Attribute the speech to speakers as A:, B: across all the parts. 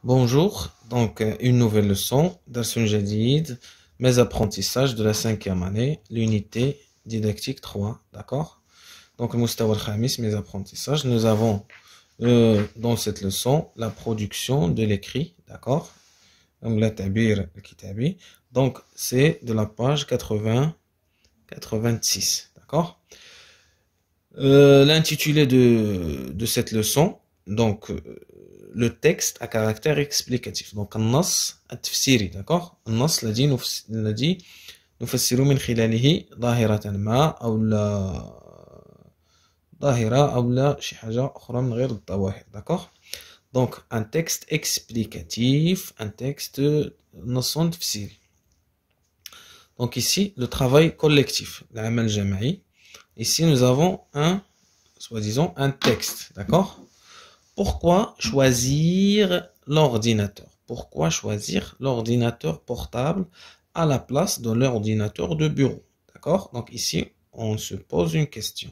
A: Bonjour, donc une nouvelle leçon, Darsun Jadid, mes apprentissages de la cinquième année, l'unité didactique 3, d'accord? Donc, le Mustawa al-Khamis, mes apprentissages, nous avons dans cette leçon la production de l'écrit, d'accord? Donc, la tabir al-kitabi, donc c'est de la page 86, d'accord? L'intitulé de cette leçon, donc le texte à caractère explicatif. Donc, النص التفسيري, d'accord? النص الذي نفسر من خلاله ظاهرة ما أو لا ظاهرة أو لا شي حاجة أخرى من غير الظواهر, d'accord? Donc, un texte explicatif, un texte نص تفسيري. Donc ici, le travail collectif, العمل الجماعي. Ici, nous avons soi-disant, un texte, d'accord? Pourquoi choisir l'ordinateur? Pourquoi choisir l'ordinateur portable à la place de l'ordinateur de bureau? D'accord? Donc ici, on se pose une question.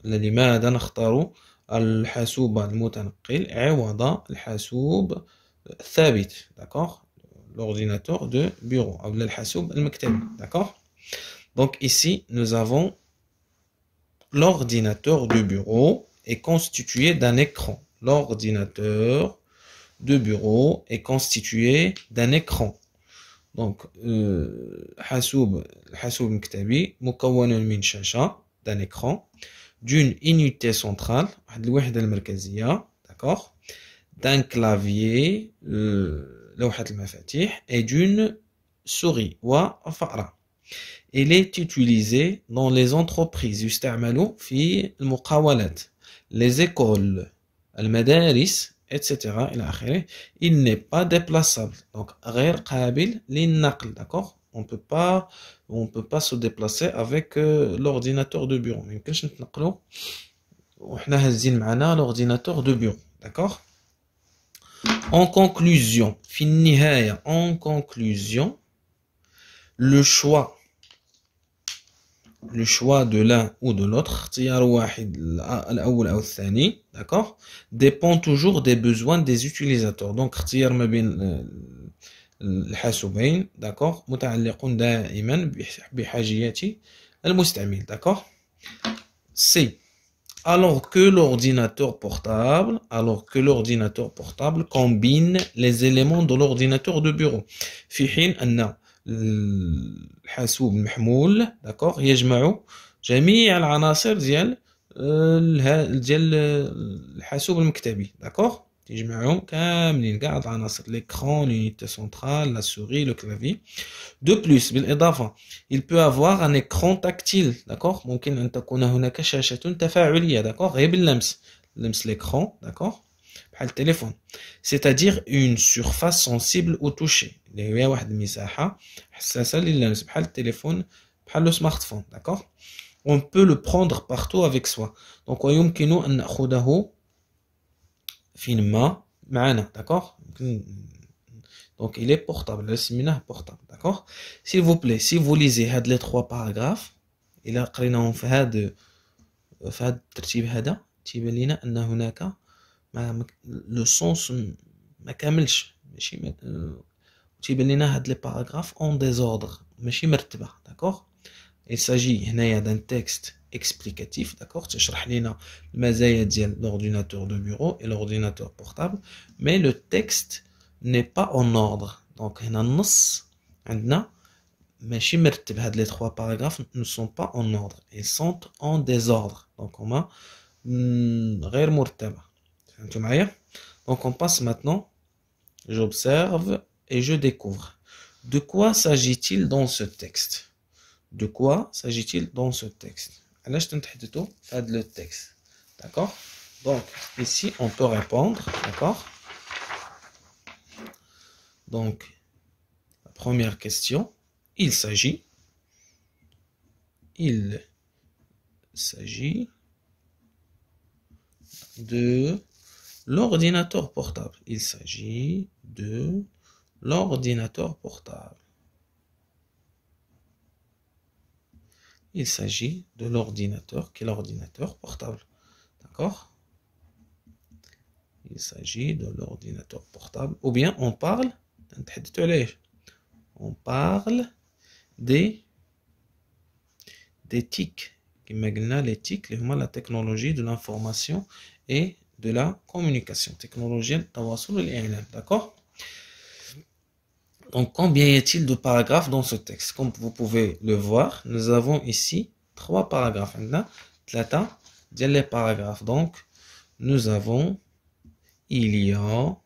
A: لماذا نختار الحاسوب المتنقل عوض الحاسوب الثابت? D'accord? L'ordinateur de bureau, أو الحاسوب المكتبي. D'accord? Donc ici, nous avons l'ordinateur de bureau est constitué d'un écran. L'ordinateur de bureau est constitué d'un écran. Donc, الحاسوب المكتبي مكون من شاشة, d'un écran, d'une unité centrale, واحد الوحدة المركزية, d'accord, d'un clavier, لوحة المفاتيح, et d'une souris, وفأرة. Il est utilisé dans les entreprises, يستعمل في المقاولات, les écoles, المدارس, etc. إلى آخره. Il n'est pas déplaçable, donc غير قابل للنقل, d'accord? On peut pas se déplacer avec l'ordinateur de bureau. ما يمكنش نتنقلوا وحنا هازين معنا l'ordinateur de bureau, d'accord? En conclusion, في النهاية, en conclusion, le choix de l'un ou de l'autre, d'accord, dépend toujours des besoins des utilisateurs. Donc, الحاسوبين, d'accord, متعلق دائما بحاجيات المستعمل, d'accord. C'est alors que l'ordinateur portable combine les éléments de l'ordinateur de bureau. في حين أن الحاسوب المحمول, d'accord, يجمع جميع العناصر ديال الحاسوب المكتبي, d'accord, يجمعهم كاملين كاع العناصر, l'écran, l'unité centrale, la souris, le clavier. De plus, بالإضافة, il peut avoir un écran tactile, d'accord, ممكن أن تكون هناك شاشة تفاعلية, d'accord, غير باللمس, لمس l'écran, d'accord, بحال التليفون, c'est-à-dire une surface sensible au toucher, اللي هي واحد المساحة حساسة للمس بحال التليفون, بحال le smartphone, d'accord. On peut le prendre partout avec soi. Donc ويمكن أن نأخذه فين ما معنا, d'accord. Donc il est portable, le séminaire portable, d'accord. S'il vous plaît, si vous lisez les trois paragraphes, إلى قريناهم في هذا الترتيب هذا, تيبان لنا أن هناك لو سونس ما كاملش, ماشي تيبان لنا هاد لي باراغراف اون ديزوردر, ماشي مرتبه, داكوغ. il s'agit هنايا d'un texte explicatif, d'accord, تشرح لنا المزايا ديال l'ordinateur de bureau et l'ordinateur portable, mais le texte n'est pas en ordre. Donc هنا النص عندنا ماشي مرتب, هاد les trois paragraphes ne sont pas en ordre, ils sont en désordre, donc هما غير مرتبة. فهمتوا معايا؟ Donc on passe maintenant, j'observe et je découvre. De quoi s'agit-il dans ce texte? De quoi s'agit-il dans ce texte? علاش تنتحدثوا في هذا le texte, d'accord. Donc ici on peut répondre, d'accord. Donc la première question, il s'agit de l'ordinateur portable. Il s'agit de l'ordinateur portable. Il s'agit de l'ordinateur, qui est l'ordinateur portable. D'accord? Il s'agit de l'ordinateur portable. Ou bien on parle des TIC. Les TIC, la technologie de l'information et de la communication. Technologie d'accord? Donc, combien y a-t-il de paragraphes dans ce texte? Comme vous pouvez le voir, nous avons ici 3 paragraphes. Les paragraphes. Donc, nous avons, il y a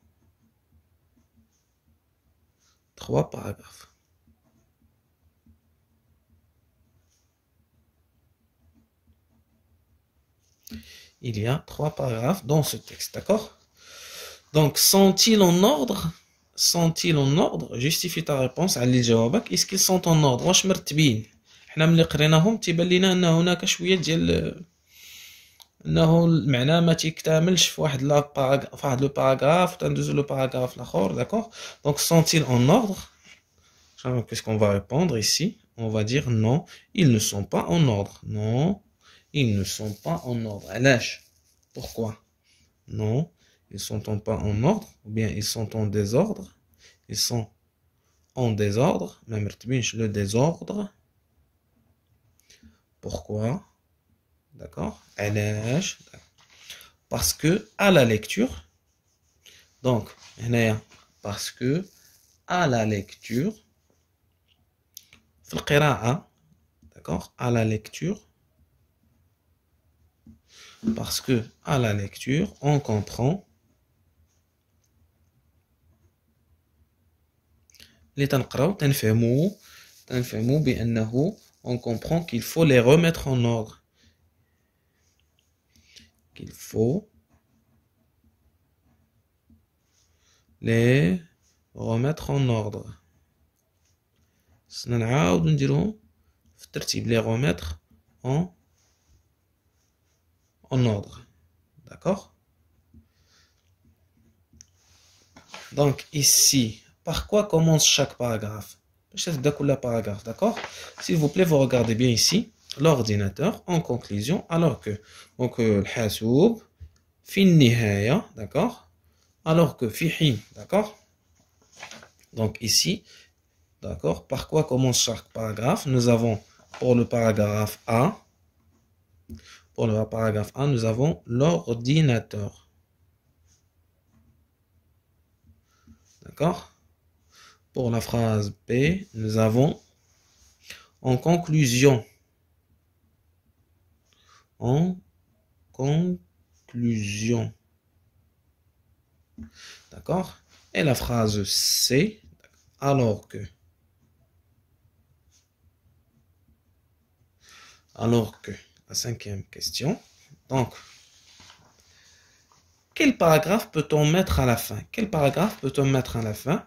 A: 3 paragraphes. Il y a 3 paragraphes dans ce texte, d'accord? Donc, sont-ils en ordre? Sont-ils en ordre? Justifie ta réponse à l'ijawabak. Est-ce qu'ils sont en ordre? واش مرتبين؟ حنا ملي قريناهم تيبان لينا ان هناك شويه ديال انه المعنى ما تيكتملش في واحد لو باراغراف تندوزو لو باراغراف الاخر d'accord? Donc sont-ils en ordre? Qu'est-ce qu'on va répondre ici? On va dire non, ils ne sont pas en ordre. Non, ils ne sont pas en ordre. علاش? Pourquoi? Non, ils sont pas en ordre, ou bien ils sont en désordre. Ils sont en désordre, même le désordre. Pourquoi? D'accord? Parce que à la lecture, donc, parce que à la lecture, d'accord? À la lecture, parce que à la lecture, on comprend on comprend qu'il faut les remettre en ordre. Qu'il faut les remettre en ordre. Les remettre en ordre. D'accord? Donc ici, par quoi commence chaque paragraphe? Paragraphe, d'accord? S'il vous plaît, vous regardez bien ici l'ordinateur en conclusion, alors que donc le hasoub fi nihaya, d'accord? Alors que fi hin, d'accord? Donc ici, d'accord? Par quoi commence chaque paragraphe? Nous avons pour le paragraphe A, nous avons l'ordinateur. D'accord? Pour la phrase B, nous avons en conclusion. En conclusion. D'accord? Et la phrase C, alors que. La 5e question. Donc, quel paragraphe peut-on mettre à la fin? Quel paragraphe peut-on mettre à la fin?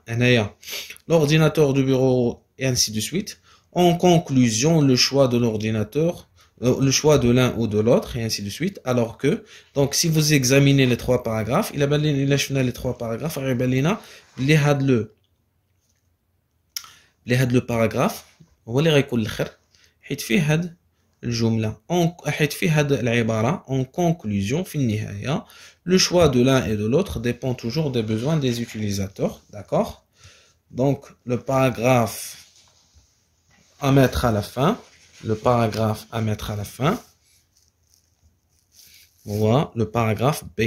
A: L'ordinateur du bureau et ainsi de suite. En conclusion, le choix de l'ordinateur, le choix de l'un ou de l'autre et ainsi de suite. Alors que, donc si vous examinez les 3 paragraphes, il a les 3 paragraphes, le paragraphe, الجملة حيت في هذه العبارة en conclusion في النهاية le choix de l'un et de l'autre dépend toujours des besoins des utilisateurs, d'accord? Donc le paragraphe à mettre à la fin, voilà le paragraphe B.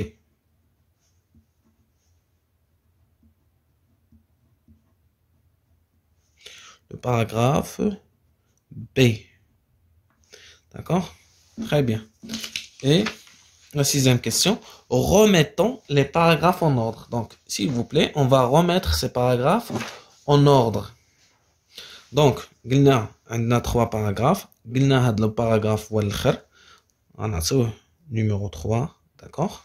A: Le paragraphe B. D'accord? Très bien. Et la 6e question, remettons les paragraphes en ordre. Donc, s'il vous plaît, on va remettre ces paragraphes en ordre. Donc, on a 3 paragraphes. On a le paragraphe numéro 3. D'accord?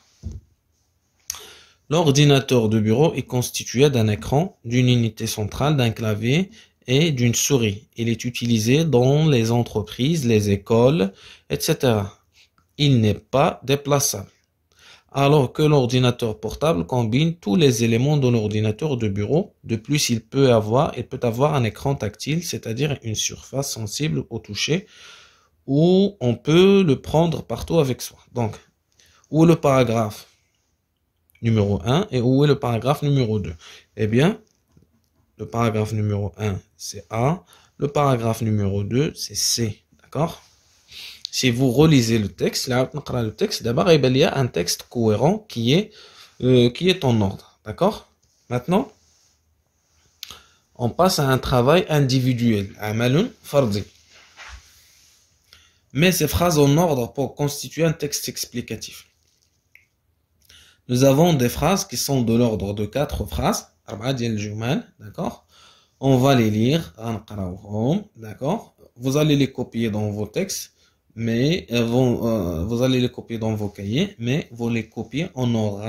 A: L'ordinateur de bureau est constitué d'un écran, d'une unité centrale, d'un clavier et d'une souris. Il est utilisé dans les entreprises, les écoles, etc. Il n'est pas déplaçable. Alors que l'ordinateur portable combine tous les éléments de l'ordinateur de bureau. De plus, il peut avoir un écran tactile, c'est-à-dire une surface sensible au toucher, où on peut le prendre partout avec soi. Donc, où le paragraphe numéro 1 et où est le paragraphe numéro 2? Eh bien, le paragraphe numéro 1, c'est A. Le paragraphe numéro 2, c'est C. D'accord? Si vous relisez le texte, là, le texte, d'abord, il y a un texte cohérent qui est en ordre. D'accord? Maintenant, on passe à un travail individuel. Amalun fardi. Mais ces phrases en ordre pour constituer un texte explicatif. Nous avons des phrases qui sont de l'ordre de 4 phrases. D'accord? On va les lire. D'accord? Vous allez les copier dans vos textes, mais vous allez les copier dans vos cahiers, mais vous les copiez en ordre.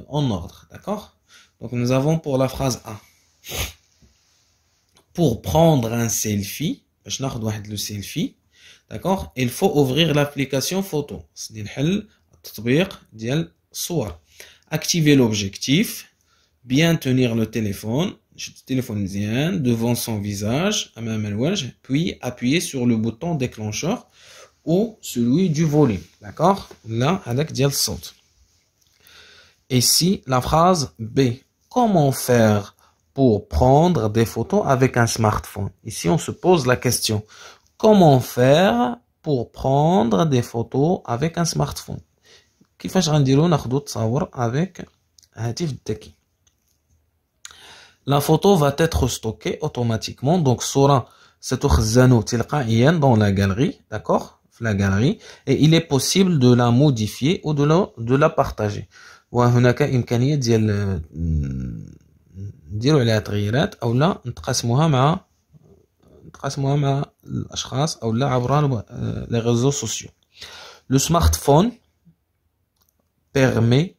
A: En ordre. D'accord? Donc nous avons pour la phrase A. Pour prendre un selfie, le selfie, d'accord, il faut ouvrir l'application photo. Activer l'objectif, bien tenir le téléphone devant son visage, puis appuyer sur le bouton déclencheur ou celui du volume. D'accord? Là, avec dial saute. Ici, la phrase B. Comment faire pour prendre des photos avec un smartphone? Ici, on se pose la question. Comment faire pour prendre des photos avec un smartphone? كيفاش غنديرو ناخدو تصاور avec هاتف الذكي. La photo va être stockée automatiquement. Donc, صورة ستخزن تلقائيا dans la galerie, d'accord? La galerie, et il est possible de la modifier ou de la partager. وهناك إمكانية ديال نديرو عليها تغييرات أو لا نتقاسموها مع الأشخاص أو لا عبر les réseaux sociaux. Le smartphone permet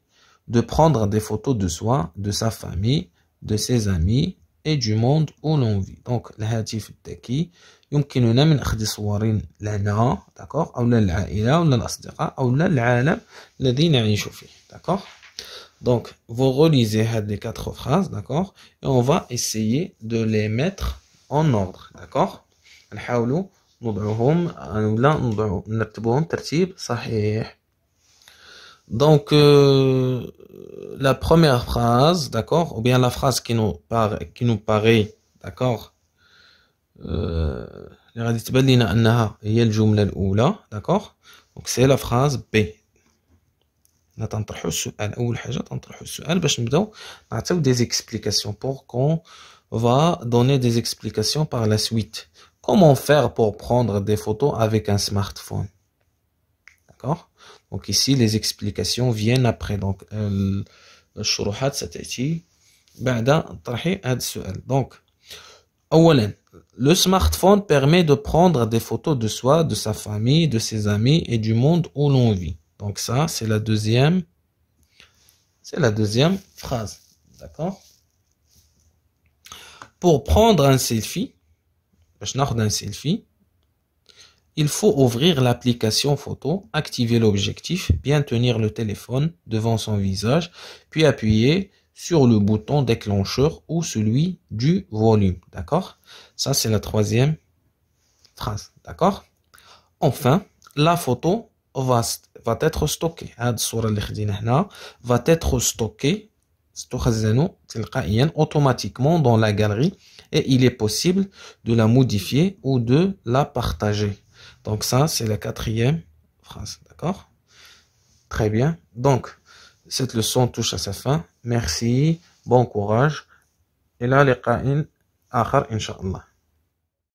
A: de prendre des photos de soi, de sa famille, de ses amis et du monde où l'on vit. Donc, الهاتف الذكي يمكننا من أخذ صور لنا, d'accord, أو للعائلة أو للأصدقاء أو للعالم الذي نعيش فيه, d'accord. Donc, vous relisez les 4 phrases, d'accord, et on va essayer de les mettre en ordre, d'accord. نحاولوا نضعهم ولا نرتبهم ترتيب صحيح. Donc, la première phrase, d'accord, ou bien la phrase qui nous paraît, d'accord, اللي غادي تبان لنا أنها هي الجملة الأولى, d'accord. Donc, c'est la phrase B. نطرحوا السؤال. أول حاجة تنطرحوا السؤال باش نبداو نعطيو des explications pour qu'on va donner des explications par la suite. Comment faire pour prendre des photos avec un smartphone? D'accord? Donc ici, les explications viennent après. Donc, الشروحات ستأتي بعد طرح هذا السؤال. Donc, أولاً, le smartphone permet de prendre des photos de soi, de sa famille, de ses amis et du monde où l'on vit. Donc ça, c'est la deuxième phrase. D'accord? Pour prendre un selfie, il faut ouvrir l'application photo, activer l'objectif, bien tenir le téléphone devant son visage, puis appuyer sur le bouton déclencheur ou celui du volume. D'accord? Ça, c'est la troisième phrase. D'accord? Enfin, la photo va être stockée. هاد الصورة اللي خدينا هنا va être stockée automatiquement dans la galerie et il est possible de la modifier ou de la partager. Donc ça, c'est la quatrième phrase. D'accord? Très bien. Donc, cette leçon touche à sa fin. Merci. Bon courage. Et là, لقاء آخر إن شاء الله.